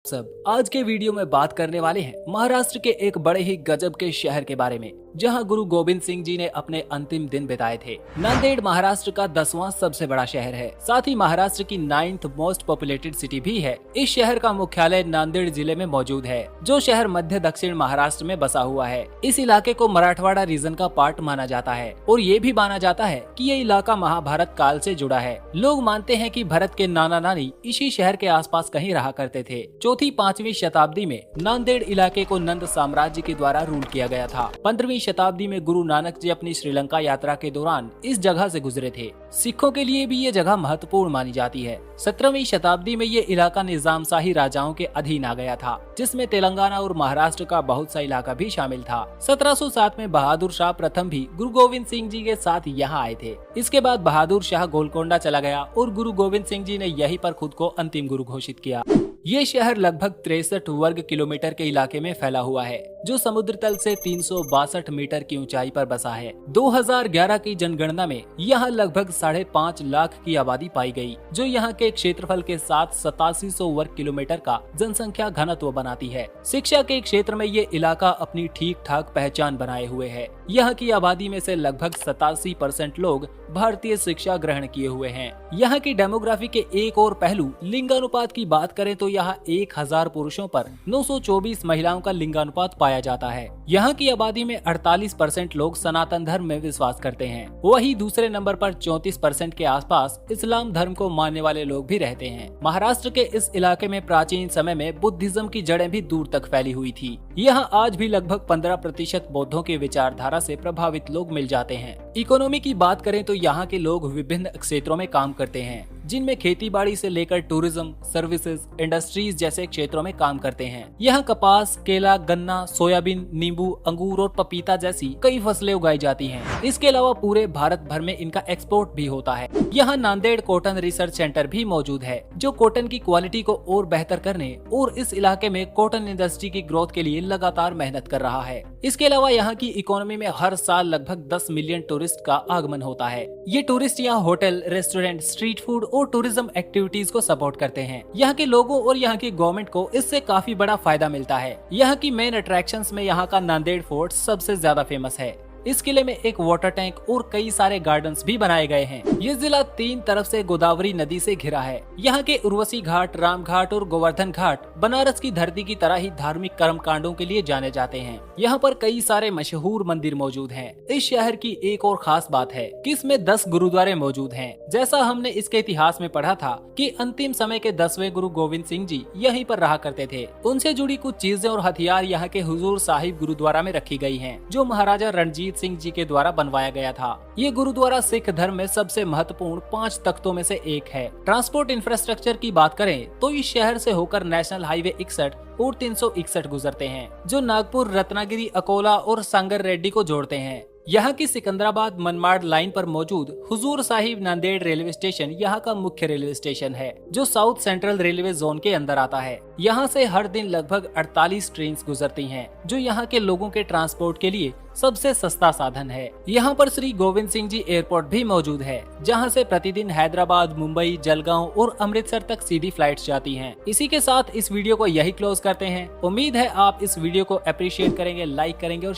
सब आज के वीडियो में बात करने वाले हैं महाराष्ट्र के एक बड़े ही गजब के शहर के बारे में, जहां गुरु गोविंद सिंह जी ने अपने अंतिम दिन बिताए थे। नांदेड़ महाराष्ट्र का 10वां सबसे बड़ा शहर है, साथ ही महाराष्ट्र की 9th मोस्ट पॉपुलेटेड सिटी भी है। इस शहर का मुख्यालय नांदेड़ जिले में मौजूद है, जो शहर मध्य दक्षिण महाराष्ट्र में बसा हुआ है। इस इलाके को मराठवाड़ा रीजन का पार्ट माना जाता है और ये भी माना जाता है कि ये इलाका महाभारत काल से जुड़ा है। लोग मानते हैं कि भरत के नाना नानी इसी शहर के आसपास कहीं रहा करते थे। चौथी 5वीं शताब्दी में नांदेड़ इलाके को नंद साम्राज्य के द्वारा रूल किया गया था। 15वीं शताब्दी में गुरु नानक जी अपनी श्रीलंका यात्रा के दौरान इस जगह से गुजरे थे। सिखों के लिए भी ये जगह महत्वपूर्ण मानी जाती है। 17वीं शताब्दी में ये इलाका निजाम शाही राजाओं के अधीन आ गया था, जिसमें तेलंगाना और महाराष्ट्र का बहुत सा इलाका भी शामिल था। 1707 में बहादुर शाह प्रथम भी गुरु गोविंद सिंह जी के साथ यहाँ आए थे। इसके बाद बहादुर शाह गोलकोंडा चला गया और गुरु गोविंद सिंह जी ने यहीं पर खुद को अंतिम गुरु घोषित किया। ये शहर लगभग 63 वर्ग किलोमीटर के इलाके में फैला हुआ है, जो समुद्र तल से 362 मीटर की ऊंचाई पर बसा है। 2011 की जनगणना में यहाँ लगभग 5.5 लाख की आबादी पाई गई, जो यहाँ के क्षेत्रफल के साथ 8700 वर्ग किलोमीटर का जनसंख्या घनत्व बनाती है। शिक्षा के क्षेत्र में ये इलाका अपनी ठीक ठाक पहचान बनाए हुए है। यहाँ की आबादी में से लगभग 87% लोग भारतीय शिक्षा ग्रहण किए हुए हैं। यहाँ की डेमोग्राफी के एक और पहलू लिंगानुपात की बात करें तो यहाँ 1000 पुरुषों पर 924 महिलाओं का लिंगानुपात पाया जाता है। यहाँ की आबादी में 48% लोग सनातन धर्म में विश्वास करते हैं। वही दूसरे नंबर पर 34% के आसपास इस्लाम धर्म को मानने वाले लोग भी रहते हैं। महाराष्ट्र के इस इलाके में प्राचीन समय में बुद्धिज्म की जड़ें भी दूर तक फैली हुई थी। यहाँ आज भी लगभग 15% बौद्धों की विचारधारा से प्रभावित लोग मिल जाते हैं। इकोनॉमी की बात करें तो यहाँ के लोग विभिन्न क्षेत्रों में काम करते हैं, जिनमें खेती बाड़ी से लेकर टूरिज्म, सर्विसेज, इंडस्ट्रीज जैसे क्षेत्रों में काम करते हैं। यहाँ कपास, केला, गन्ना, सोयाबीन, नींबू, अंगूर और पपीता जैसी कई फसलें उगाई जाती हैं। इसके अलावा पूरे भारत भर में इनका एक्सपोर्ट भी होता है। यहाँ नांदेड़ कॉटन रिसर्च सेंटर भी मौजूद है, जो कॉटन की क्वालिटी को और बेहतर करने और इस इलाके में कॉटन इंडस्ट्री की ग्रोथ के लिए लगातार मेहनत कर रहा है। इसके अलावा यहाँ की इकोनॉमी में हर साल लगभग 10 मिलियन टूरिस्ट का आगमन होता है। ये टूरिस्ट यहाँ होटल, रेस्टोरेंट, स्ट्रीट फूड और टूरिज्म एक्टिविटीज को सपोर्ट करते हैं। यहाँ के लोगों और यहाँ की गवर्नमेंट को इससे काफी बड़ा फायदा मिलता है। यहाँ की मेन अट्रैक्शंस में यहाँ का नांदेड़ फोर्ट सबसे ज्यादा फेमस है। इस किले में एक वाटर टैंक और कई सारे गार्डन्स भी बनाए गए हैं। ये जिला 3 तरफ से गोदावरी नदी से घिरा है। यहाँ के उर्वशी घाट, राम घाट और गोवर्धन घाट बनारस की धरती की तरह ही धार्मिक कर्म कांडों के लिए जाने जाते हैं। यहाँ पर कई सारे मशहूर मंदिर मौजूद हैं। इस शहर की एक और खास बात है कि इसमें 10 गुरुद्वारे मौजूद हैं। जैसा हमने इसके इतिहास में पढ़ा था कि अंतिम समय के 10वें गुरु गोविंद सिंह जी यहीं पर रहा करते थे। उनसे जुड़ी कुछ चीजें और हथियार यहाँ के हुजूर साहिब गुरुद्वारा में रखी गई हैं, जो महाराजा रणजीत सिंह जी के द्वारा बनवाया गया था। ये गुरुद्वारा सिख धर्म में सबसे महत्वपूर्ण 5 तख्तों में से एक है। ट्रांसपोर्ट इंफ्रास्ट्रक्चर की बात करें तो इस शहर से होकर नेशनल हाईवे 61 और 361 गुजरते हैं, जो नागपुर, रत्नागिरी, अकोला और सांगर रेड्डी को जोड़ते हैं। यहाँ की सिकंदराबाद मनमाड़ लाइन पर मौजूद हुजूर साहिब नांदेड़ रेलवे स्टेशन यहाँ का मुख्य रेलवे स्टेशन है, जो साउथ सेंट्रल रेलवे जोन के अंदर आता है। यहाँ से हर दिन लगभग 48 ट्रेन गुजरती हैं, जो यहाँ के लोगों के ट्रांसपोर्ट के लिए सबसे सस्ता साधन है। यहाँ पर श्री गोविंद सिंह जी एयरपोर्ट भी मौजूद है, जहाँ से प्रतिदिन हैदराबाद, मुंबई, जलगांव और अमृतसर तक सीधी फ्लाइट्स जाती हैं। इसी के साथ इस वीडियो को यही क्लोज करते हैं। उम्मीद है आप इस वीडियो को अप्रिशिएट करेंगे, लाइक करेंगे और